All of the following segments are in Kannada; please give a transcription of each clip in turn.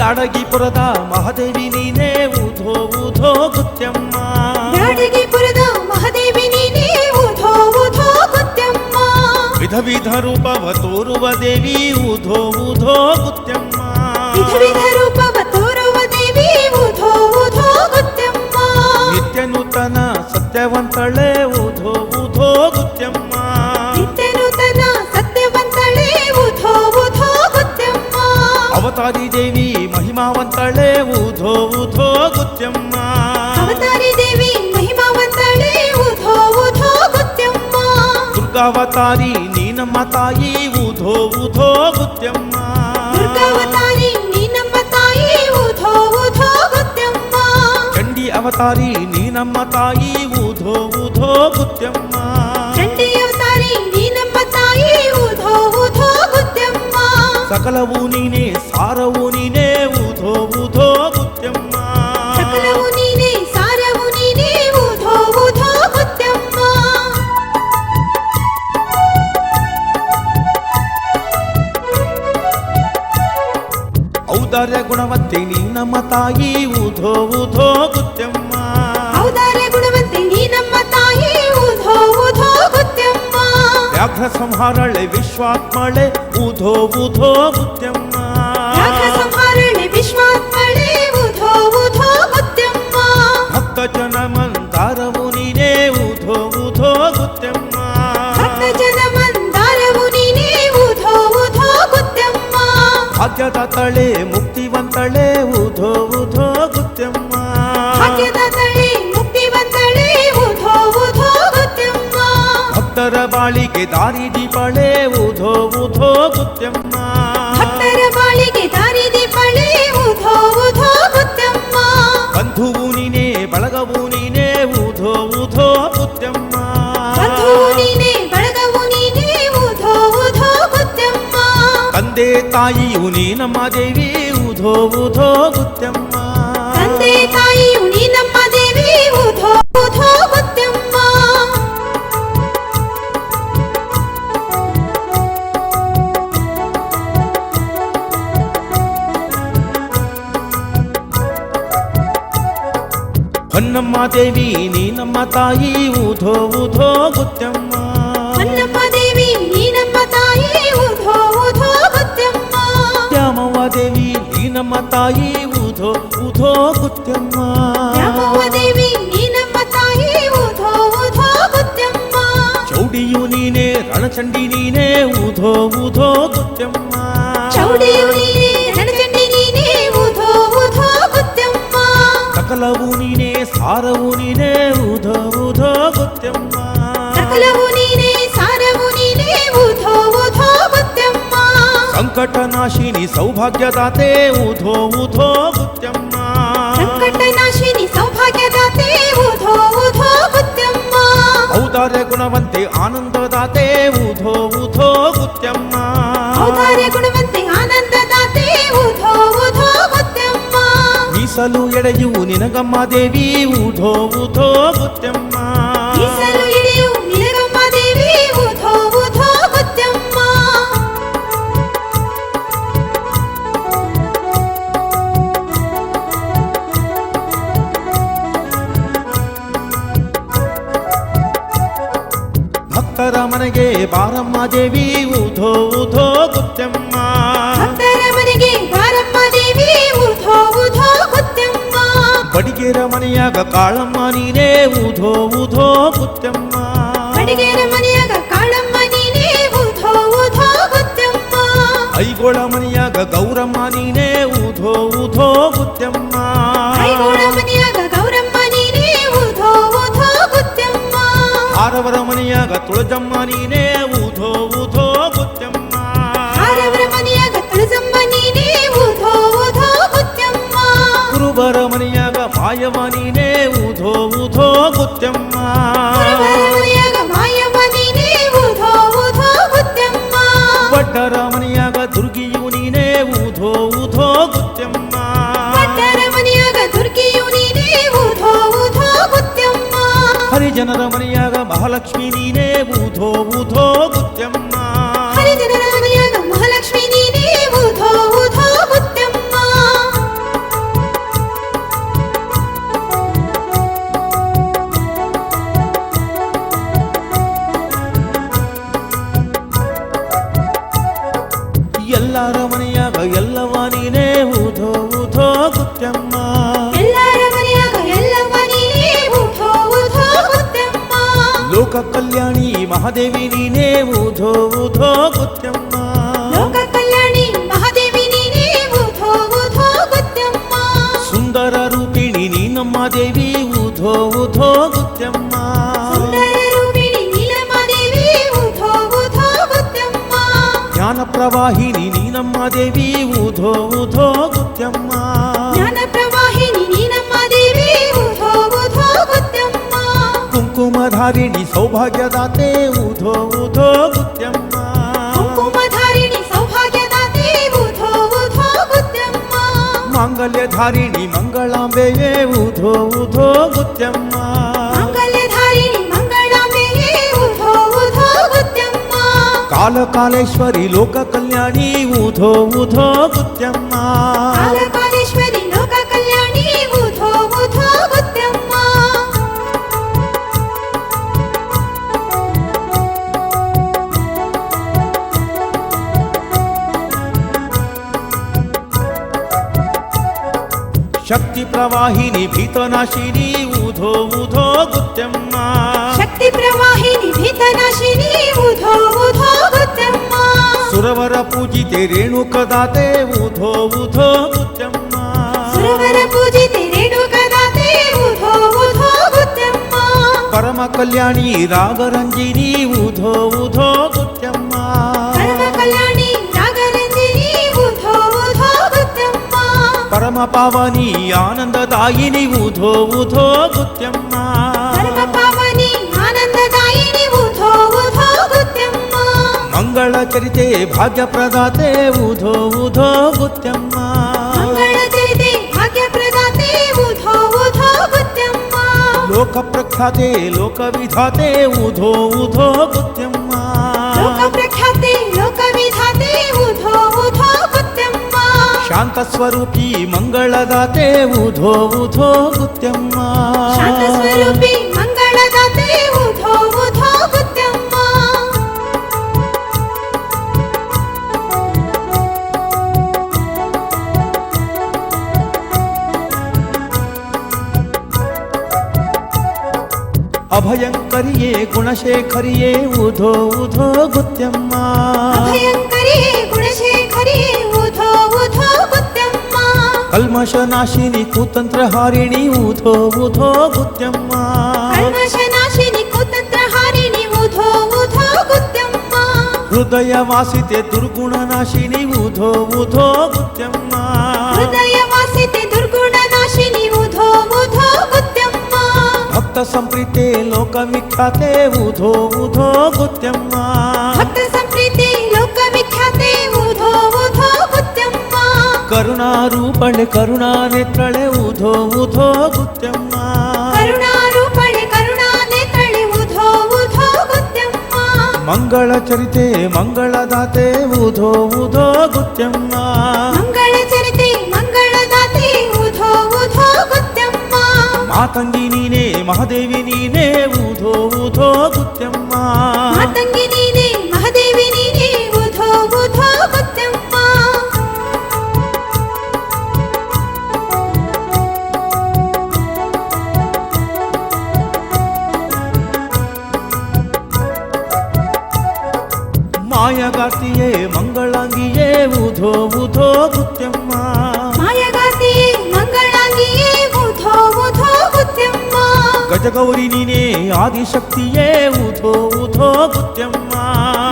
ಬ್ಯಾಡಗಿಪುರದ ಮಹಾದೇವಿ ನೀನೇ ಊಧೋ ಊಧೋ ಗುತ್ಯಮ್ಮ. ಬ್ಯಾಡಗಿಪುರದ ಮಹಾದೇವಿ ನೀನೇ ಊಧೋ ಊಧೋ ಗುತ್ಯಮ್ಮ. ವಿಧ ವಿಧ ರೂಪವ ತೋರುವ ದೇವಿ ಊಧೋ ಊಧೋ ಗುತ್ಯಮ್ಮ. ವಿಧ ವಿಧ ರೂಪವ ತೋರುವ ದೇವಿ ಊಧೋ ಊಧೋ ಗುತ್ಯಮ್ಮ. ನಿತ್ಯ ನೂತನ ಸತ್ಯವಂತಳೆ ಊಧೋ ಊಧೋ ಗುತ್ಯಮ್ಮ. ನಿತ್ಯ ನೂತನ ಸತ್ಯವಂತಳೆ ಊಧೋ ಊಧೋ ಗುತ್ಯಮ್ಮ. ಅವತಾರಿ ದೇವಿ ಮಹಿಮಾವಂತಳೆ ಊಧೋ ಊಧೋ ಗುತ್ಯಮ್ಮ. ಅವತಾರಿ ದೇವಿ ಮಹಿಮಾವಂತಳೆ ಊಧೋ ಊಧೋ ಗುತ್ಯಮ್ಮ. ದುರ್ಗಾವತಾರಿ ನೀ ನಮ್ಮ ತಾಯಿ ಊಧೋ ಊಧೋ ಗುತ್ಯಮ್ಮ. ದುರ್ಗಾವತಾರಿ ನೀ ನಮ್ಮ ತಾಯಿ ಊಧೋ ಊಧೋ ಗುತ್ಯಮ್ಮ. ಚಂಡಿ ಅವತಾರಿ ನೀ ನಮ್ಮ ತಾಯಿ ಊಧೋ ಊಧೋ ಗುತ್ಯಮ್ಮ. ಚಂಡಿ ಅವತಾರಿ ನೀ ನಮ್ಮ ತಾಯಿ ಊಧೋ ಊಧೋ ಗುತ್ಯಮ್ಮ. ಸಕಲವು ನೀನೇ ಸಾರವು ನೀನೇ ಊಧೋ ಊಧೋ ಗುತ್ಯಮ್ಮ. ಸಕಲವು ನೀನೇ ಸಾರವು ನೀನೇ ಊಧೋ ಊಧೋ ಗುತ್ಯಮ್ಮ. ಔದಾರ್ಯ ಗುಣವಂತೆ ನೀ ನಮ್ಮ ತಾಯಿ ಊಧೋ ಊಧೋ ಗುತ್ಯಮ್ಮ. ಔದಾರ್ಯ ಗುಣವಂತೆ ನೀ ನಮ್ಮ ತಾಯಿ ಊಧೋ ಊಧೋ ಗುತ್ಯಮ್ಮ. ವ್ಯಾಘ್ರ ಸಂಹಾರಳೆ ವಿಶ್ವಾತ್ಮಳೆ ಊಧೋ ಊಧೋ ಗುತ್ಯಮ್ಮ. ವ್ಯಾಘ್ರ ಸಂಹಾರಣೆ ವಿಶ್ವಾತ್ಮಳೆ ಊಧೋ ಊಧೋ ಗುತ್ಯಮ್ಮ. ಭಕ್ತ ಜನ ಮಂದಾರವು ನೀನೇ ಊಧೋ ಊಧೋ ಗುತ್ಯಮ್ಮ. ಭಕ್ತ ಜನ ಮಂದಾರವು ನೀನೇ ಊಧೋ ಊಧೋ ಗುತ್ಯಮ್ಮ. ಭಾಗ್ಯದ ತಳೆ ಮುಕ್ತಿವಂತಳೆ ಊಧೋ ಊಧೋ ಗುತ್ಯಮ್ಮ. ಭಾಗ್ಯದ ತಳೆ ಮುಕ್ತಿವಂತಳೆ ಊಧೋ ಊಧೋ ಗುತ್ಯಮ್ಮ. ಭಕ್ತರ ಬಾಳಿಗೆ ದಾರಿ ದೀಪಳೆ ಊಧೋ ಊಧೋ ಗುತ್ಯಮ್ಮ. ಭಕ್ತರ ಬಾಳಿಗೆ ದಾರಿ ದೀಪಳೆ ಊಧೋ ಊಧೋ ಗುತ್ಯಮ್ಮ. ಬಂಧುವು ನೀನೇ ಬಳಗವು ನೀನೇ ಊಧೋ ಊಧೋ ಗುತ್ಯಮ್ಮ. ಬಂಧುವು ನೀನೇ ಬಳಗವು ನೀನೇ ಊಧೋ ಊಧೋ ಗುತ್ಯಮ್ಮ. ತಂದೆ ತಾಯಿಯು ನೀ ನಮ್ಮ ದೇವಿ ಊಧೋ ಊಧೋ ಗುತ್ಯಮ್ಮ. ತಂದೆ ತಾಯಿಯು ನೀ ನಮ್ಮ ದೇವಿ ಊಧೋ ಊಧೋ ಗುತ್ಯಮ್ಮ. ಹೊನ್ನಮ್ಮ ದೇವಿ ನೀ ನಮ್ಮ ತಾಯಿ ಊಧೋ ಊಧೋ ಗುತ್ಯಮ್ಮ. ಹೊನ್ನಮ್ಮ ದೇವಿ ನೀ ನಮ್ಮ ತಾಯಿ ಊಧೋ ಊಧೋ ಗುತ್ಯಮ್ಮ. ದ್ಯಾಮವ್ವ ದೇವಿ ನೀ ನಮ್ಮ ತಾಯಿ ಊಧೋ ಊಧೋ ಗುತ್ಯಮ್ಮ. ದ್ಯಾಮವ್ವ ದೇವಿ ನೀ ನಮ್ಮ ತಾಯಿ ಊಧೋ ಊಧೋ ಗುತ್ಯಮ್ಮ. ಚೌಡಿಯು ನೀನೇ ರಣಚಂಡಿ ನೀನೇ ಊಧೋ ಊಧೋ ಗುತ್ಯಮ್ಮ. ಚೌಡಿಯು ನೀನೇ ರಣಚಂಡಿ ನೀನೇ ಊಧೋ ಊಧೋ ಗುತ್ಯಮ್ಮ. ಸಕಲವು ನೀನೇ ಸಾರವು ನೀನೇ ಊಧೋ ಊಧೋ ಗುತ್ಯಮ್ಮ. ಸಕಲವು ನೀನೇ ಸಾರವು ನೀನೇ ಊಧೋ ಊಧೋ ಗುತ್ಯಮ್ಮ. ಸಂಕಟ ನಾಶಿನಿ ಸೌಭಾಗ್ಯದಾತೆ ಊಧೋ ಊಧೋ ಗುತ್ಯಮ್ಮ. ಸಂಕಟ ನಾಶಿನಿ ಸೌಭಾಗ್ಯದಾತೆ ಊಧೋ ಊಧೋ ಗುತ್ಯಮ್ಮ. ಔದಾರ್ಯ ಗುಣವಂತೆ ಆನಂದದಾತೆ ಊಧೋ ಊಧೋ ಗುತ್ಯಮ್ಮ. ಔದಾರ್ಯ ಗುಣವಂತೆ ಆನಂದದಾತೆ ಊಧೋ ಊಧೋ ಗುತ್ಯಮ್ಮ. ಮೀಸಲು ಎಡೆಯು ನಿನಗಮ್ಮ ದೇವಿ ಊಧೋ ಊಧೋ ಗುತ್ಯಮ್ಮ. ಮೀಸಲು ಎಡೆಯು ನಿನಗಮ್ಮ ದೇವಿ ಊಧೋ ಊಧೋ ಗುತ್ಯಮ್ಮ. ಭಕ್ತರ ಮನೆಗೆ ಬಾರಮ್ಮ ದೇವಿ ಊಧೋ ಊಧೋ ಗುತ್ಯಮ್ಮ. ಭಕ್ತರ ಮನೆಗೆ ಬಾರಮ್ಮ ದೇವಿ ಊಧೋ ಊಧೋ ಗುತ್ಯಮ್ಮ. ಬಡಿಗೆರ ಮನೆಯಾಗ ಕಾಳಮ್ಮ ನೀನೇ ಊಧೋ ಊಧೋ ಗುತ್ಯಮ್ಮ. ಬಡಿಗೆರ ಮನೆಯಾಗ ಕಾಳಮ್ಮ ನೀನೇ ಊಧೋ ಊಧೋ ಗುತ್ಯಮ್ಮ. ಐಗೋಳ ಮನೆಯಾಗ ಗೌರಮ್ಮ ನೀನೇ ಊಧೋ ಊಧೋ ಗುತ್ಯಮ್ಮ. ಐಗೋಳ ಮನೆಯಾಗ ಗೌರಮ್ಮ ನೀನೇ ಊಧೋ ಊಧೋ ಗುತ್ಯಮ್ಮ. ಆರವರ ಮನೆಯಾಗ ತುಳಜಮ್ಮ ನೀನೇ ಊಧೋ ಊಧೋ ಗುತ್ಯಮ್ಮ. ಆರವರ ಮನೆಯಾಗ ತುಳಸಮ್ಮ ನೀನೇ ಊಧೋ ಊಧೋ ಗುತ್ಯಮ್ಮ. ಕುರುಬರ ಮನೆಯಾಗ ಮಾಯವ ನೀನೇ ಊಧೋ ಊಧೋ ಗುತ್ಯಮ್ಮ. ಕುರುಬರ ಮನೆಯಾಗ ಮಾಯವ್ವ ನೀನೇ ಊಧೋ ಊಧೋ ಗುತ್ಯಮ್ಮ. ವಡ್ಡರ ಮನೆಯಾಗ ದುರ್ಗಿಯು ನೀನೇ ಊಧೋ ಊಧೋ ಗುತ್ಯಮ್ಮ. ಭಟ್ಟರ ಮನೆಯಾಗ ದುರ್ಗಿಯು ನೀನೇ ಊಧೋ ಊಧೋ ಗುತ್ಯಮ್ಮ. ಹರಿಜನರ ಮನೆಯಾಗ ಮಹಾಲಕ್ಷ್ಮಿ ನೀನೇ ಊಧೋ ಊಧೋ ಗುತ್ಯಮ್ಮ. ಹರಿಜನರ ಮನೆಯಾಗ ಮಹಾಲಕ್ಷ್ಮಿ ನೀನೇ ಊಧೋ ಊಧೋ ಗುತ್ಯಮ್ಮ. ಲೋಕ ಕಲ್ಯಾಣಿ ಮಹಾದೇವಿ ನೀನೇ ಊಧೋ ಊಧೋ ಗುತ್ಯಮ್ಮ ಲೋಕ ಕಲ್ಯಾಣಿ ಮಹಾದೇವಿ ನೀನೇ ಊಧೋ ಊಧೋ ಗುತ್ಯಮ್ಮ ಸುಂದರ ರೂಪಿಣಿ ನೀನಮ್ಮ ದೇವಿ ಊಧೋ ಊಧೋ ಗುತ್ಯಮ್ಮ ಸುಂದರ ರೂಪಿಣಿ ನೀಲಮ್ಮ ದೇವಿ ಊಧೋ ಊಧೋ ಗುತ್ಯಮ್ಮ ಜ್ಞಾನ ಪ್ರವಾಹಿನಿ ನೀನಮ್ಮ ದೇವಿ ಊಧೋ ಊಧೋ ಗುತ್ಯಮ್ಮ ಜ್ಞಾನ ಪ್ರವಾಹಿನಿ ನೀನಮ್ಮ ದೇವಿ ಊಧೋ ಊಧೋ ಗುತ್ಯಮ್ಮ ಕುಂಕುಮಧಾರಿಣಿ ಸೌಭಾಗ್ಯದಾತೆ ಊಧೋ ಊಧೋ ಗುತ್ಯಮ್ಮ ಕುಂಕುಮಧಾರಿಣಿ ಸೌಭಾಗ್ಯದಾತೆ ಊಧೋ ಊಧೋ ಗುತ್ಯಮ್ಮ ಮಾಂಗಲ್ಯಧಾರಿಣಿ ಮಂಗಳಾಂಬೆಯೇ ಊಧೋ ಊಧೋ ಗುತ್ಯಮ್ಮ ಮಂಗಲ್ಯಧಾರಿಣಿ ಮಂಗಳಾಂಬೆಯೇ ಊಧೋ ಊಧೋ ಗುತ್ಯಮ್ಮ ಕಾಲಕಾಲೇಶ್ವರಿ ಲೋಕ ಕಲ್ಯಾಣಿ ಊಧೋ ಊಧೋ ಗುತ್ಯಮ್ಮ ಕಾಲಕಾಲೇಶ್ವರಿ ಲೋಕ ಕಲ್ಯಾಣಿ ಊಧೋ ಊಧೋ ಗುತ್ಯಮ್ಮ ಶಕ್ತಿ ಪ್ರವಾಹಿನಿ ಭೀತನಾಶಿನಿ ಊಧೋ ಊಧೋ ಗುತ್ಯಮ್ಮ ಶಕ್ತಿ ಪ್ರವಾಹಿನಿ ಭೀತನಾಶಿನಿ ಊಧೋ ಊಧೋ ಗುತ್ಯಮ್ಮ ಸುರವರ ಪೂಜಿತೆ ರೇಣುಕದಾತೆ ಊಧೋ ಊಧೋ ಗುತ್ಯಮ್ಮ ಸುರವರ ಪೂಜಿತೆ ರೇಣುಕದಾತೆ ಊಧೋ ಊಧೋ ಗುತ್ಯಮ್ಮ ಪರಮ ಕಲ್ಯಾಣಿ ರಾಗರಂಜಿನಿ ಊಧೋ ಊಧೋ ಗುತ್ಯಮ್ಮ ಪರಮ ಕಲ್ಯಾಣಿ ನಾಗರಂಜಿನಿ ಊಧೋ ಊಧೋ ಗುತ್ಯಮ್ಮ ಪರಮ ಪಾವನಿ ಆನಂದದಾಯಿನಿ ಊಧೋ ಊಧೋ ಗುತ್ಯಮ್ಮ ಪರಮ ಪಾವನಿ ಆನಂದದಾಯಿನಿ ಊಧೋ ಊಧೋ ಗುತ್ಯಮ್ಮ ಮಂಗಳ ಚರಿತೆ ಭಾಗ್ಯ ಪ್ರದಾತೆ ಊಧೋ ಊಧೋ ಗುತ್ಯಮ್ಮ ಮಂಗಳ ಚರಿತೆ ಭಾಗ್ಯ ಪ್ರದಾತೆ ಊಧೋ ಊಧೋ ಗುತ್ಯಮ್ಮ ಲೋಕ ಪ್ರಖ್ಯಾತೆ ಲೋಕ ವಿಧಾತೆ ಊಧೋ ಊಧೋ ಗುತ್ಯಮ್ಮ ಲೋಕ ಪ್ರಖ್ಯಾತೆ ಲೋಕ ವಿಧಾತೆ ಊಧೋ ಊಧೋ ಗುತ್ಯಮ್ಮ ಶಾಂತ ಸ್ವರೂಪಿ ಮಂಗಳದಾತೆ ಊಧೋ ಊಧೋ ಗುತ್ಯಮ್ಮ ಶಾಂತ ಸ್ವರೂಪಿ ಮಂಗಳದಾತೆ ಊಧೋ ಊಧೋ ಗುತ್ಯಮ್ಮ ಅಭಯಂಕರಿಯೇ ಗುಣಶೇಖರಿಯೇ ಊಧೋ ಊಧೋ ಗುತ್ಯಮ್ಮ ಅಭಯಂಕರಿಯೇ ಗುಣಶೇಖರಿಯೇ ಊಧೋ ಊಧೋ ಗುತ್ಯಮ್ಮ ಕಲ್ಮಶನಾಶಿನಿ ಕುತಂತ್ರಹಾರಿಣಿ ಊಧೋ ಊಧೋ ಗುತ್ಯಮ್ಮ ಕಲ್ಮಶನಾಶಿನಿ ಕುತಂತ್ರಹಾರಿಣಿ ಊಧೋ ಊಧೋ ಗುತ್ಯಮ್ಮ ಹೃದಯ ವಾಸಿತೆ ದುರ್ಗುಣನಾಶಿನಿ ಊಧೋ ಊಧೋ ಗುತ್ಯಮ್ಮ ಹೃದಯ ವಾಸಿತೆ ದುರ್ಗುಣನಾಶಿನಿ ಊಧೋ ಊಧೋ ಗುತ್ಯಮ್ಮ ಭಕ್ತ ಸಂಪ್ರೀತೆ ಲೋಕ ವಿಖ್ಯಾತೆ ಊಧೋ ಊಧೋ ಗುತ್ಯಮ್ಮ ಭಕ್ತ ಸಂಪ್ರೀತಿ ಲೋಕ ವಿಖ್ಯಾತೆ ಊಧೋ ಊಧೋ ಗುತ್ಯಮ್ಮ ಕರುಣಾರೂಪಣೆ ಕರುಣಾನೇತ್ರಳೆ ಊಧೋ ಊಧೋ ಗುತ್ಯಮ್ಮ ಕರುಣಾರೂಪಣೆ ಕರುಣಾನೇತ್ರಳೆ ಊಧೋ ಊಧೋ ಗುತ್ಯಮ್ಮ ಮಂಗಳ ಚರಿತೆ ಮಂಗಳದಾತೆ ಊಧೋ ಊಧೋ ಗುತ್ಯಮ್ಮ ಮಂಗಳ ಚರಿತೆ ಮಂಗಳದಾತೆ ಊಧೋ ಊಧೋ ಗುತ್ಯಮ್ಮ ಮಾತಂಗಿ ನೀನೇ ಮಹಾದೇವಿ ನೀನೇ ಊಧೋ ಊಧೋ ಗುತ್ಯಮ್ಮ ಮಾತಂಗಿ ನೀನೇ ಮಹಾದೇವಿ ನೀನೇ ಊಧೋ ಊಧೋ ಗುತ್ಯಮ್ಮ ಿ. 「 ಿ ಮಾಯಗಾತಿಯೇ ಮಂಗಳಾಂಗಿಯೇ ಊಧೋ ಊಧೋ ಗುತ್ಯಮ್ಮ ಮಾಯಗಾತಿಯೇ ಮಂಗಳಾಂಗಿಯೇ ಊಧೋ ಊಧೋ ಗುತ್ಯಮ್ಮ ಗಜಗೌರಿ ನೀನೇ ಆದಿಶಕ್ತಿಯೇ ಊಧೋ ಊಧೋ ಗುತ್ಯಮ್ಮ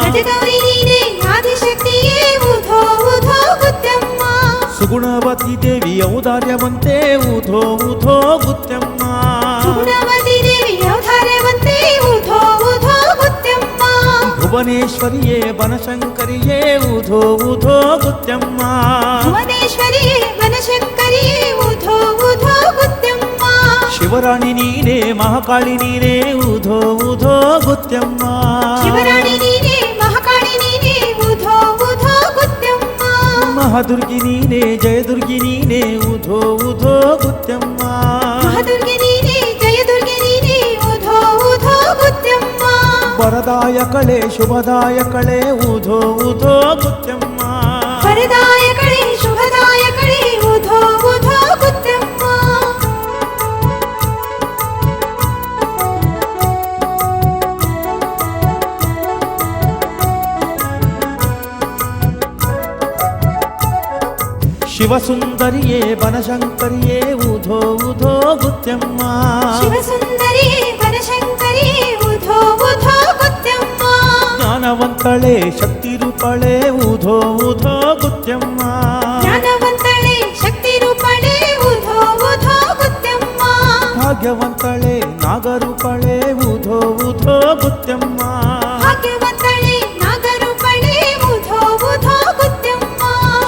ಗಜಗೌರಿ ನೀನೇ ಆದಿಶಕ್ತಿಯೇ ಊಧೋ ಊಧೋ ಗುತ್ಯಮ್ಮ ಸುಗುಣವತಿ ದೇವಿ ಔದಾರ್ಯವಂತೆ ಊಧೋ ಊಧೋ ಗುತ್ಯಮ್ಮ ಸುಗುಣವತಿ ದೇವಿ ಔದಾರ್ಯವಂತೆ ಊಧೋ ಊಧೋ ಗುತ್ಯಮ್ಮ ಭುವನೇಶ್ವರಿಯೇ ಬನಶಂಕರಿಯೇ ಊಧೋ ಊಧೋ ಗುತ್ಯಮ್ಮ ಭುವನೇಶ್ವರಿಯೇ ವನಶಂಕರಿಯೇ ಊಧೋ ಊಧೋ ಗುತ್ಯಮ್ಮ ಶಿವರಾಣಿ ನೀನೇ ಮಹಾಕಾಳಿ ನೀನೇ ಊಧೋ ಊಧೋ ಗುತ್ಯಮ್ಮ ಶಿವರಾಣಿ ನೀನೇ ಮಹಾಕಾಳಿ ನೀನೇ ಊಧೋ ಊಧೋ ಗುತ್ಯಮ್ಮ ಮಹಾದುರ್ಗಿ ನೀನೇ ಜಯದುರ್ಗಿ ನೀನೇ ಊಧೋ ಊಧೋ ಗುತ್ಯಮ್ಮ ಮಹಾದುರ್ಗೆ ನೀನೇ ಜಯದುರ್ಗೆ ನೀನೇ ಊಧೋ ಊಧೋ ಗುತ್ಯಮ್ಮ ವರದಾಯಕಳೆ ಶುಭದಾಯಕಳೆ ಊಧೋ ಊಧೋ ಗುತ್ಯಮ್ಮ ವರದಾಯಕಳೆ ಶುಭದಾಯಕಳೆ ಊಧೋ ಊಧೋ ಗುತ್ಯಮ್ಮ ಶಿವಸುಂದರಿಯೇ ಬನಶಂಕರಿಯೇ ಊಧೋ ಊಧೋ ಗುತ್ಯಮ್ಮ ಶಿವಸುಂದರಿಯೇ ಬನಶಂಕರಿಯೇ ಊಧೋ ಊಧೋ ಗುತ್ಯಮ್ಮ ಜ್ಞಾನವಂತಳೆ ಶಕ್ತಿ ರೂಪಳೆ ಊಧೋ ಊಧೋ ಗುತ್ಯಮ್ಮ ಜ್ಞಾನವಂತಳೆ ಶಕ್ತಿ ರೂಪಳೆ ಊಧೋ ಊಧೋ ಗುತ್ಯಮ್ಮ ಭಾಗ್ಯವಂತಳೆ ನಾಗರೂಪಳೆ ಊಧೋ ಊಧೋ ಗುತ್ಯಮ್ಮ ಭಾಗ್ಯವಂತಳೆ ನಾಗರೂಪಳೆ ಊಧೋ ಊಧೋ ಗುತ್ಯಮ್ಮ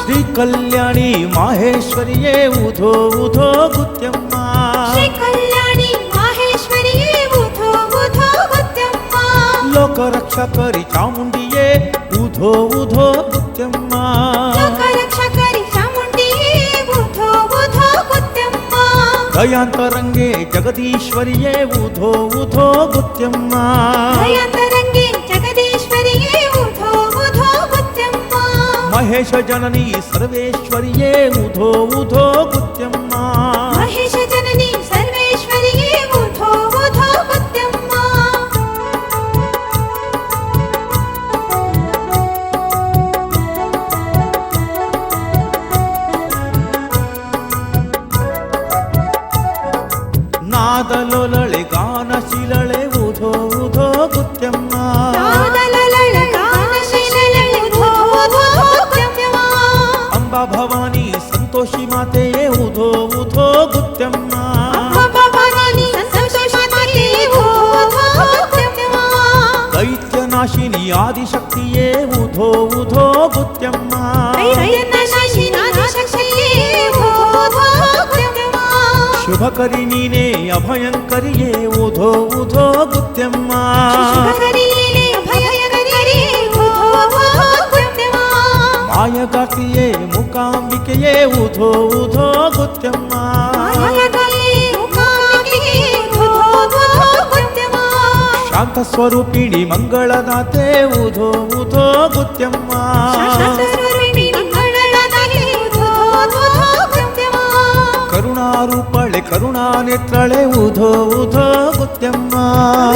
ಶ್ರೀ ಕಲ್ಯಾಣಿ ಮಾಹೇಶ್ವರಿಯೇ ಊಧೋ ಊಧೋ ಗುತ್ಯಮ್ಮ ಶ್ರೀ ಕಲ್ಯಾಣಿ ಮಾಹೇಶ್ವರಿಯೇ ಊಧೋ ಊಧೋ ಗುತ್ಯಮ್ಮ ಲೋಕರಕ್ಷಕರಿ ಚಾಮುಂಡಿಯೇ ಊಧೋ ಊಧೋ ಗುತ್ಯಮ್ಮ ಲೋಕರಕ್ಷಕರಿ ಚಾಮುಂಡಿಯೇ ಊಧೋ ಊಧೋ ಗುತ್ಯಮ್ಮ ದಯಾಂತರಂಗೆ ಜಗದೀಶ್ವರಿಯೇ ಊಧೋ ಊಧೋ ಗುತ್ಯಮ್ಮ ದಯಾಂತರಂಗೆ ಜಗದೀಶ್ವರಿಯೇ ಊಧೋ ಊಧೋ ಗುತ್ಯಮ್ಮ ಮಹೇಶ ಜನನಿ ಸರ್ವೇಶ್ವರಿಯೇ ಊಧೋ ಊಧೋ ಗುತ್ಯಮ್ಮ ಮಹೇಶ ಜನನಿ ಸರ್ವೇಶ್ವರಿಯೇ ಊಧೋ ಊಧೋ ಗುತ್ಯಮ್ಮ ನಾದಲೊಲಳೆ ಗಾನಶೀಲಳೆ ಊಧೋ ಊಧೋ ಗುತ್ಯಮ್ಮ ನಾದಲಲಳ ಗಾನಶೀಲಳೆ ಊಧೋ ಊಧೋ ಗುತ್ಯಮ್ಮ ಅಂಬಾ ಭವಾನಿ ಸಂತೋಷಿ ಮಾತೆಯೇ ಊಧೋ ಊಧೋ ಗುತ್ಯಮ್ಮ ಭವಾನಿ ಸಂತೋಷಮಾತೆ ಊಧೋ ಗುತ್ಯಮ್ಮ ದೈತ್ಯನಾಶಿನಿ ಆದಿಶಕ್ತಿಯೇ ಊಧೋ ಊಧೋ ಗುತ್ಯಮ್ಮ ದೈತ್ಯನಾಶಿನಿ ಆದಿಶಕ್ತಿಯೇ ಊಧೋ ಗುತ್ಯಮ್ಮ ಶುಭಕರಿ ನೀನೇ ಅಭಯಂಕರಿಯೇ ಊಧೋ ಊಧೋ ಗುತ್ಯಮ್ಮ ಶುಭಕರಿಯೇ ಅಭಯಕರಿಯೇ ಊಧೋ ಊಧೋ ಗುತ್ಯಮ್ಮ ಮಾಯಗಾತಿಯೇ ಮೂಕಾಂಬಿಕೆಯೇ ಊಧೋ ಊಧೋ ಗುತ್ಯಮ್ಮ ಮಾಯಗಾತಿಯೇ ಮೂಕಾಂಬಿಕೆಯೇ ಊಧೋ ಊಧೋ ಗುತ್ಯಮ್ಮ ಶಾಂತ ಸ್ವರೂಪಿಣಿ ಮಂಗಳದಾತೆ ಊಧೋ ಊಧೋ ಗುತ್ಯಮ್ಮ ಶಾಸ್ತ್ರಸ್ವರೂಪಿಣಿ ಮಂಗಳದಾತೆ ಊಧೋ ಊಧೋ ಗುತ್ಯಮ್ಮ ಕರುಣಾರೂಪಳೆ ಕರುಣಾನೇತ್ರಳೆ ಊಧೋ ಊಧೋ ಗುತ್ಯಮ್ಮ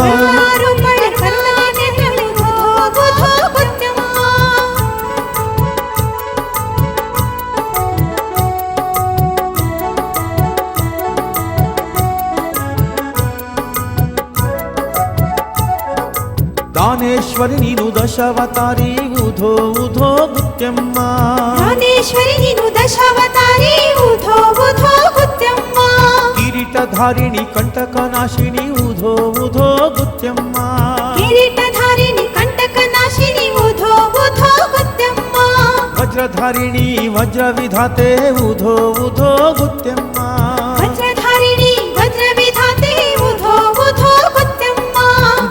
ಕರುಣಾರೂಪಳೆ ಕರುಣಾನೇತ್ರಳೆ ಊಧೋ ಊಧೋ ಗುತ್ಯಮ್ಮ ದಾನೇಶ್ವರಿ ನೀನು ದಶಾವತಾರಿ ಊಧೋ ಊಧೋ ಗುತ್ಯಮ್ಮ ದಾನೇಶ್ವರಿ ನೀನು ದಶಾವತಾರಿ ಊಧೋ ಊಧೋ ಗುತ್ಯಮ್ಮ ಕಿರೀಟಧಾರಿಣಿ ಕಂಟಕನಾಶಿನಿ ಊಧೋ ಊಧೋ ಗುತ್ಯಮ್ಮ ಕಿರೀಟಧಾರಿಣಿ ಕಂಟಕನಾಶಿನಿ ಊಧೋ ಊಧೋ ಗುತ್ಯಮ್ಮ ವಜ್ರಧಾರಿಣಿ ವಜ್ರವಿಧಾತೆ ಊಧೋ ಊಧೋ ಗುತ್ಯಮ್ಮ ವಜ್ರಧಾರಿಣಿ ವಜ್ರವಿಧಾತೆ ಊಧೋ ಊಧೋ ಗುತ್ಯಮ್ಮ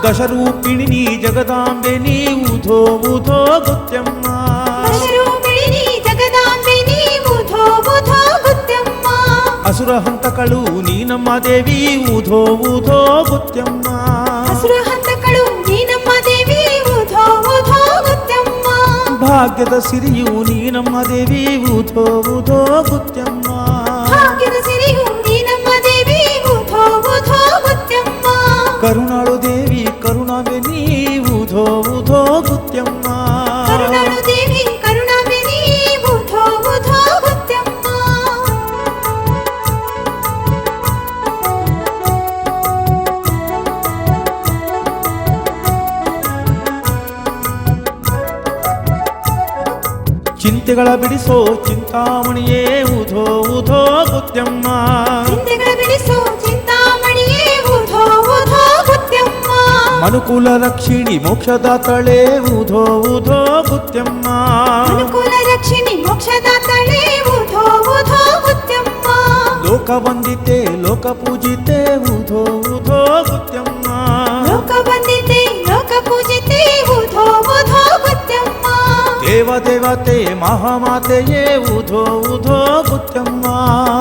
ದಶರೂಪಿಣಿ ನೀ ಜಗದಾಂಬೆ ನೀ ಊಧೋ ಊಧೋ ಗುತ್ಯಮ್ಮ ದಶರೂಪಿಣಿ ಜಗದಾಂಬೆ ನೀ ಊಧೋ ಊಧೋ ಗುತ್ಯಮ್ಮ ಅಸುರ ಹಂತಕಳು ನೀ ನಮ್ಮ ದೇವಿ ಊಧೋ ಊಧೋ ಗುತ್ಯಮ್ಮ ಅಸುರ ಹಂತಕಳು ನೀ ನಮ್ಮ ದೇವಿ ಊಧೋ ಊಧೋ ಗುತ್ಯಮ್ಮ ಭಾಗ್ಯದ ಸಿರಿಯು ನೀ ನಮ್ಮ ದೇವಿ ಊಧೋ ಊಧೋ ಗುತ್ಯಮ್ಮ ಭಾಗ್ಯದ ಸಿರಿಯು ನೀ ನಮ್ಮ ದೇವಿ ಊಧೋ ಊಧೋ ಗುತ್ಯಮ್ಮ ಕರುಣಾಳು ದೇವಿ ಕರುಣಾಂಬೆ ನೀ ಊಧೋ ಊಧೋ ಗುತ್ಯಮ್ಮ ಕರುಣಾಳು ದೇವಿ ಕರುಣಾಂಬೆ ನೀ ಊಧೋ ಊಧೋ ಗುತ್ಯಮ್ಮ ಚಿಂತೆಗಳ ಬಿಡಿಸೋ ಚಿಂತಾಮಣಿಯೇ ಊಧೋ ಊಧೋ ಗುತ್ಯಮ್ಮ ಚಿಂತೆಗಳ ಬಿಡಿಸೋ ಚಿಂತಾಮಣಿಯೇ ಊಧೋ ಊಧೋ ಗುತ್ಯಮ್ಮ ಮನುಕುಲ ರಕ್ಷಿಣಿ ಮೋಕ್ಷದಾತಳೆ ಊಧೋ ಊಧೋ ಗುತ್ಯಮ್ಮ ಅನುಕೂಲ ರಕ್ಷಿಣಿ ಮೋಕ್ಷದಾತಳೆ ಊಧೋ ಊಧೋ ಗುತ್ಯಮ್ಮ ಲೋಕ ವಂದಿತೆ ಲೋಕ ಪೂಜಿತೆ ಊಧೋ ಊಧೋ ಗುತ್ಯಮ್ಮ ಲೋಕ ವಂದಿತೆ ಲೋಕ ಪೂಜಿತೆ ಊಧೋ ಊಧೋ ಗುತ್ಯಮ್ಮ ದೇವ ದೇವತೆ ಮಹಾಮಾತೆಯೇ ಊಧೋ ಊಧೋ ಗುತ್ಯಮ್ಮ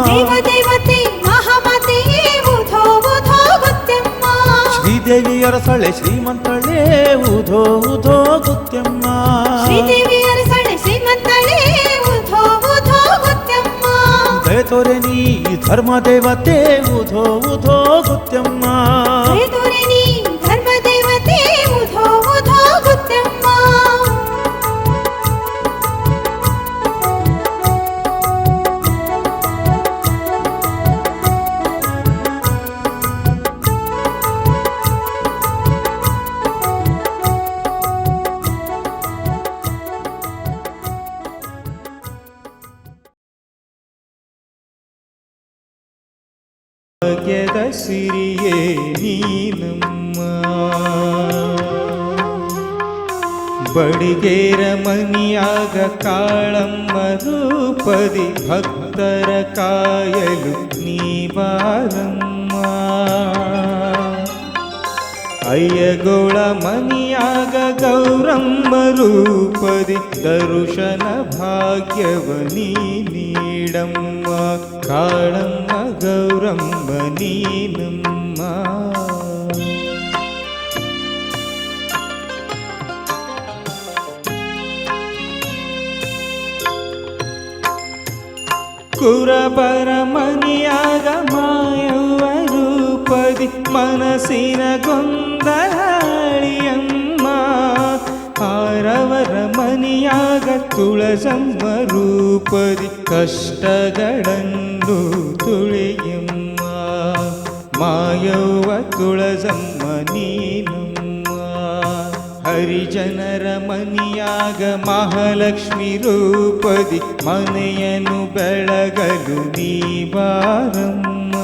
ದೇವ ದೇವತೆ ಮಹಾಮಾತೆಯೇ ಊಧೋ ಊಧೋ ಗುತ್ಯಮ್ಮ ಶ್ರೀದೇವಿ ಅರಸಳೆ ಶ್ರೀಮಂತಳೆ ಊಧೋ ಊಧೋ ಗುತ್ಯಮ್ಮ ಶ್ರೀದೇವಿ ಅರಸಳೆ ಶ್ರೀಮಂತಳೆ ಊಧೋ ಊಧೋ ಗುತ್ಯಮ್ಮ ದಯತೋರೆ ನೀ ಧರ್ಮ ದೇವತೆ ಊಧೋ ಊಧೋ ಗುತ್ಯಮ್ಮ ದಯತೋರಿಣಿ ಧರ್ಮ ದೇವತೆ ಊಧೋ ಊಧೋ ಗುತ್ಯಮ್ಮ ಭಾಗ್ಯದ ಸಿರಿಯೇ ನೀನಮ್ಮ. ಬಡಿಗೇರ ಮನಿಯಾಗ ಕಾಳಮ್ಮ ರೂಪದಿ ಭಕ್ತರ ಕಾಯಲು ನೀ ಬಾರಮ್ಮ. ಅಯ್ಯಗೋಳ ಮನಿಯಾಗ ಗೌರಮ್ಮ ರೂಪದಿ ದರ್ಶನ ಭಾಗ್ಯವ ನೀ ನೀಡಮ್ಮ. ಕಾಳಮ್ಮ ಗೌರಮ್ಮ ನೀನಮ್ಮ. ಕುರಬರ ಮನಿಯಾಗ ಮಾಯವ್ವ ರೂಪದಿ ಮನಸ್ಸಿನ ಗೊಂದಲಿಯಮ್ಮ. ಆರವರ ಮನಿಯಾಗ ತುಳಸಮ್ಮ ರೂಪದಿ ಕಷ್ಟಗಳನ್ನು ತುಳಿಯಮ್ಮ. ಮಾಯವ್ವ ತುಳಸಮ್ಮ ನೀನಮ್ಮ. ಹರಿಜನರ ಮನಿಯಾಗ ಮಹಾಲಕ್ಷ್ಮಿ ರೂಪದಿ ಮನೆಯನ್ನು ಬೆಳಗಲು ನೀ ಬಾರಮ್ಮ.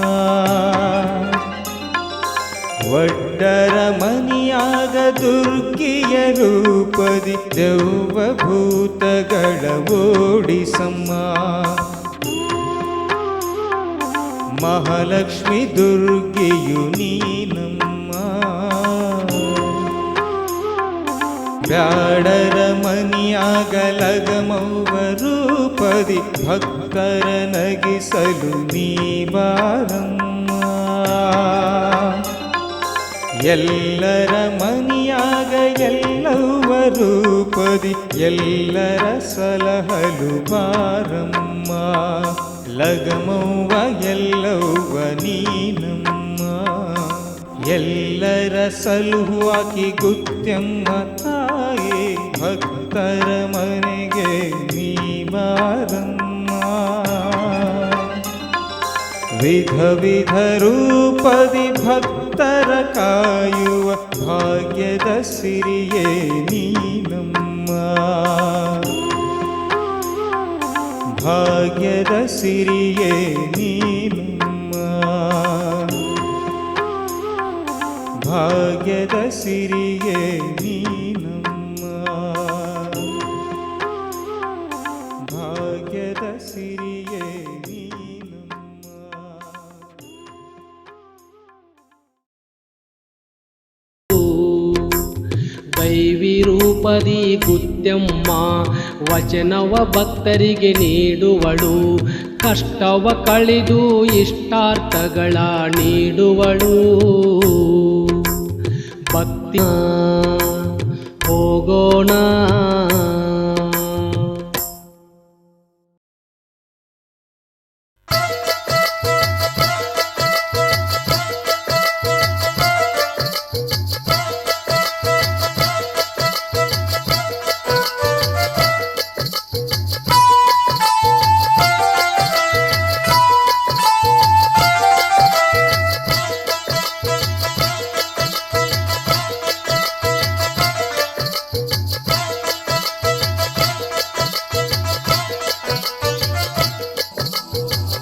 ಒಡ್ಡರ ಮನಿಯಾಗ ದುರ್ಗಿಯ ರೂಪದಿ ದೆವ್ವ ಭೂತಗಳ ಓಡಿಸಮ್ಮ. ಮಹಾಲಕ್ಷ್ಮಿ ದುರ್ಗಿಯು ನೀನಮ್ಮ. ಬ್ಯಾಡರ ಮನಿಯಾಗ ಲಗಮವ್ವ ರೂಪದಿ ಭಕ್ತರ ನಗಿಸಲು ನೀ ಬಾರಮ್ಮ. ಎಲ್ಲರ ಮನಿಯಾಗ ಎಲ್ಲವ್ವ ರೂಪದಿ ಎಲ್ಲರ ಸಲಹಲು ಬಾರಮ್ಮ. ಲಗಮವ್ವ ಎಲ್ಲವ್ವ ನೀನಮ್ಮ. ಎಲ್ಲರ ಸಲುವಾಗಿ ಗುತ್ಯಮ್ಮ ತಾಯೇ ಭಕ್ತರ ಮನೆಗೆ ನೀ ಬಾರಮ್ಮ. ವಿಧ ವಿಧ ರೂಪದಿ ಭಕ್ತರ ಕಾಯುವ ಭಾಗ್ಯದ ಸಿರಿಯೇ ನೀನಮ್ಮ. ಭಾಗ್ಯದ ಸಿರಿಯೇ ನೀನಮ್ಮ. ಭಾಗ್ಯದ ಸಿರಿಯೇ ನೀನಮ್ಮ. ಭಾಗ್ಯದ ಸಿರಿಯೇ ನೀನಮ್ಮ. ದೈವಿ ರೂಪದಿ ಗುತ್ಯಮ್ಮ ವಚನವ ಭಕ್ತರಿಗೆ ನೀಡುವಳು. ಕಷ್ಟವ ಕಳೆದು ಇಷ್ಟಾರ್ಥಗಳ ನೀಡುವಳು. ಭಕ್ತಿ ಹೋಗೋಣ.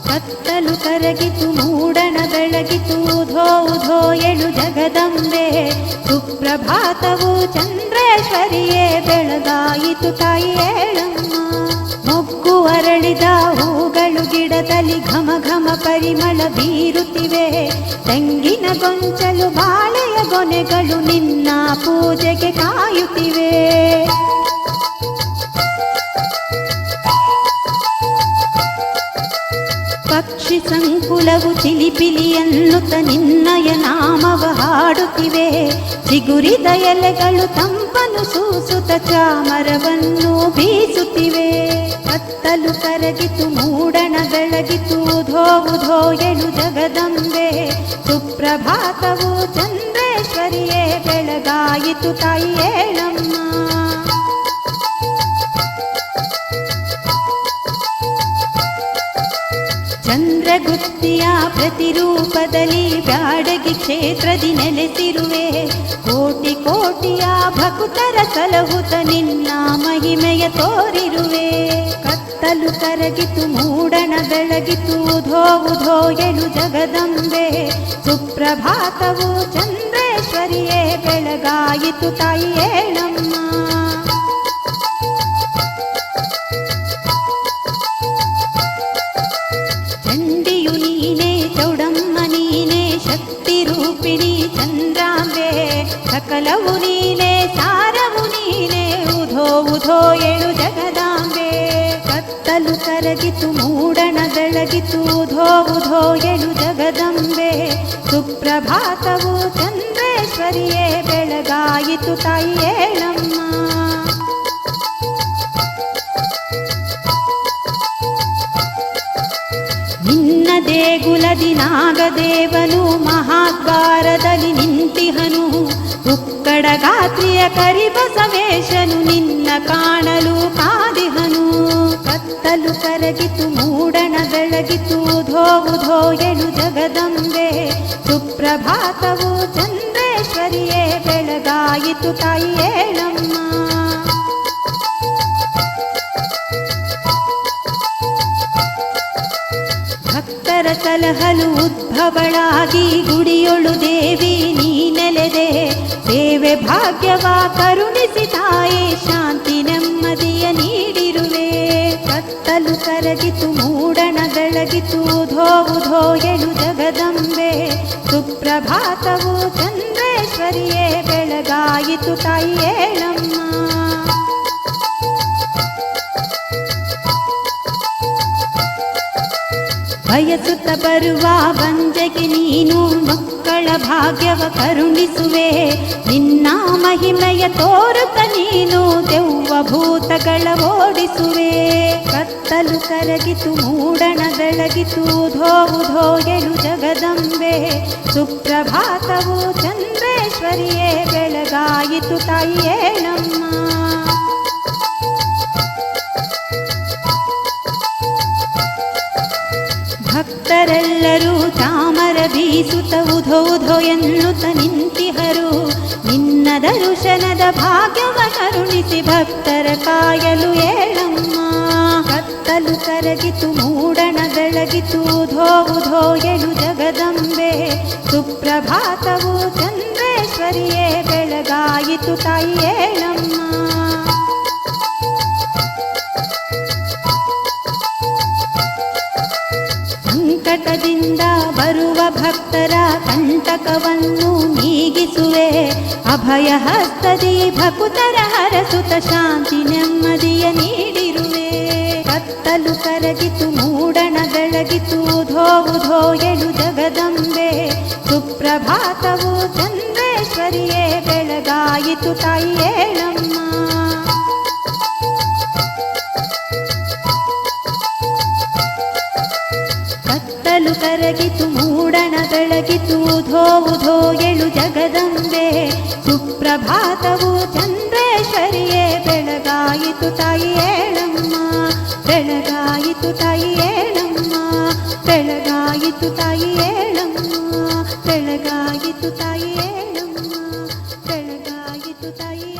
ಕತ್ತಲು ಕರಗಿತು ಮೂಡಣ ಬೆಳಗಿತು ಉಧೋ ಉಧೋ ಎಳು ಜಗದಂಬೆ. ಸುಪ್ರಭಾತವು ಚಂದ್ರೇಶ್ವರಿಯೇ ಬೆಳಗಾಯಿತು ತಾಯಿ ಏಳಮ್ಮ. ಮೊಗ್ಗು ಅರಳಿದ ಹೂಗಳು ಗಿಡದಲ್ಲಿ ಘಮ ಘಮ ಪರಿಮಳ ಬೀರುತ್ತಿವೆ. ತೆಂಗಿನ ಗೊಂಚಲು ಬಾಳೆಯ ಗೊನೆಗಳು ನಿನ್ನ ಪೂಜೆಗೆ ಕಾಯುತ್ತಿವೆ. ಪಕ್ಷಿ ಸಂಕುಲವು ಚಿಲಿಪಿಲಿ ಎನ್ನುತ್ತ ನಿನ್ನಯ ನಾಮವ ಹಾಡುತ್ತಿವೆ. ಚಿಗುರಿದ ಎಲೆಗಳು ತಂಪನು ಸೂಸುತ್ತ ಚಾಮರವನ್ನು ಬೀಸುತ್ತಿವೆ. ಕತ್ತಲು ಕರಗಿತು ಮೂಡಣ ಬೆಳಗಿತು ಉಧೋ ಉಧೋ ಎಳು ಜಗದಂಬೆ. ಸುಪ್ರಭಾತವು ಚಂದ್ರೇಶ್ವರಿಯೇ ಬೆಳಗಾಯಿತು ತಾಯಿ ಏಳಮ್ಮ. ಚಂದ್ರಗುತ್ತಿಯ ಪ್ರತಿರೂಪದಲ್ಲಿ ಬ್ಯಾಡಗಿ ಕ್ಷೇತ್ರದಿ ನೆಲೆಸಿರುವೆ. ಕೋಟಿ ಕೋಟಿಯ ಭಕ್ತರ ಸಲಹುತ ನಿನ್ನ ಮಹಿಮೆಯ ತೋರಿರುವೆ. ಕತ್ತಲು ಕರಗಿತು ಮೂಡಣ ಬೆಳಗಿತು ಉಧೋ ಉಧೋ ಎಳು ಜಗದಂಬೆ. ಸುಪ್ರಭಾತವು ಚಂದ್ರೇಶ್ವರಿಯೇ ಬೆಳಗಾಯಿತು ತಾಯಿ ಏಳಮ್ಮ. ಚಂಡಿಯು ನೀನೇ ಚೌಡಮ್ಮ ನೀನೇ ಶಕ್ತಿ ರೂಪಿಣಿ ಚಂದ್ರಾಂಬೆ. ಸಕಲವು ನೀನೇ ಸಾರವು ನೀನೇ ಉಧೋ ಉಧೋ ಏಳು ಜಗದಾಂಬೆ. ಕತ್ತಲು ಕರಗಿತು ಮೂಡಣ ಬೆಳಗಿತು ಉಧೋ ಉಧೋ ಏಳು ಜಗದಂಬೆ. ಸುಪ್ರಭಾತವು ಚಂದ್ರೇಶ್ವರಿಯೇ ಬೆಳಗಾಯಿತು ತಾಯಿ ಏಳಮ್ಮ. ನಿನ್ನ ದೇಗುಲದಿ ನಾಗದೇವನು ಮಹಾದ್ವಾರದಲ್ಲಿ ನಿಂತಿಹನು. ಉಕ್ಕಡ ಗಾತ್ರಿಯ ಕರಿಬಸವೇಶನು ನಿನ್ನ ಕಾಣಲು ಕಾದಿಹನು. ಕತ್ತಲು ಕರಗಿತು ಮೂಡಣ ಬೆಳಗಿತು ಉಧೋ ಉಧೋ ಎಳು ಜಗದಂಬೆ. ಸುಪ್ರಭಾತವು ಚಂದ್ರೇಶ್ವರಿಯೇ ಬೆಳಗಾಯಿತು ತಾಯಿ ಏಳಮ್ಮ. ಭಕ್ತರ ಸಲಹಲು ಉದ್ಭವಳಾಗಿ ಗುಡಿಯೊಳು ದೇವಿ ನೀ ನೆಲೆದೆ. ಸೇವೆ ಭಾಗ್ಯವ ಕರುಣಿಸಿ ತಾಯಿ ಶಾಂತಿ ನೆಮ್ಮದಿಯ ನೀಡಿರುವೆ. ಕತ್ತಲು ಕರಗಿತು ಮೂಡಣ ಬೆಳಗಿತು ಉಧೋ ಉಧೋ ಎಳು ಜಗದಂಬೆ. ಸುಪ್ರಭಾತವು ಚಂದ್ರೇಶ್ವರಿಯೇ ಬೆಳಗಾಯಿತು ತಾಯಿ ಏಳಮ್ಮ. ಬಯಸುತ್ತ ಬರುವ ಬಂಜೆಗೆ ನೀನು ಮಕ್ಕಳ ಭಾಗ್ಯವ ಕರುಣಿಸುವೆ. ನಿನ್ನ ಮಹಿಮೆಯ ತೋರುತ್ತ ನೀನು ದೆವ್ವ ಭೂತಗಳ ಓಡಿಸುವೆ. ಕತ್ತಲು ಕರಗಿತು ಮೂಡಣ ಬೆಳಗಿತು ಉಧೋ ಉಧೋ ಎಳು ಜಗದಂಬೆ. ಸುಪ್ರಭಾತವು ಚಂದ್ರೇಶ್ವರಿಯೇ ಬೆಳಗಾಯಿತು ತಾಯಿ ಏಳಮ್ಮ. ಭಕ್ತರೆಲ್ಲರೂ ಚಾಮರ ಬೀಸುತ್ತ ಉಧೋ ಉಧೋ ಎನ್ನುತ್ತ ನಿಂತಿಹರು. ನಿನ್ನ ದರ್ಶನದ ಭಾಗ್ಯವ ಕರುಣಿಸಿ ಭಕ್ತರ ಕಾಯಲು ಏಳಮ್ಮ. ಕತ್ತಲು ಕರಗಿತು ಮೂಡಣ ಬೆಳಗಿತು ಉಧೋ ಉಧೋ ಎಳು ಜಗದಂಬೆ. ಸುಪ್ರಭಾತವು ಚಂದ್ರೇಶ್ವರಿಯೇ ಬೆಳಗಾಯಿತು ತಾಯಿ ಏಳಮ್ಮ. ಸಂಕಟದಿಂದ ಬರುವ ಭಕ್ತರ ಕಂಟಕವನ್ನು ನೀಗಿಸುವೆ. ಅಭಯ ಹಸ್ತದಿ ಭಕ್ತರ ಹರಸುತ ಶಾಂತಿ ನೆಮ್ಮದಿಯ ನೀಡಿರುವೆ. ಕತ್ತಲು ಕರಗಿತು ಮೂಡಣ ಬೆಳಗಿತು ಉಧೋ ಉಧೋ ಎಳು ಜಗದಂಬೆ. ಸುಪ್ರಭಾತವು ಚಂದ್ರೇಶ್ವರಿಯೇ ಬೆಳಗಾಯಿತು ತಾಯಿ ಏಳಮ್ಮ. ಕತ್ತಲು ಕರಗಿತು ಮೂಡಣ ಬೆಳಗಿತು ಉಧೋ ಉಧೋ ಎಳು ಜಗದಂಬೆ. ಸುಪ್ರಭಾತವು ಚಂದ್ರೇಶ್ವರಿಯೇ ಬೆಳಗಾಯಿತು ತಾಯಿ ಏಳಮ್ಮ. ಬೆಳಗಾಯಿತು ತಾಯಿ ಏಳಮ್ಮ. ಬೆಳಗಾಯಿತು ತಾಯಿ ಏಳಮ್ಮ. ಬೆಳಗಾಯಿತು ತಾಯಿ ಏಳಮ್ಮ. ಬೆಳಗಾಯಿತು ತಾಯಿ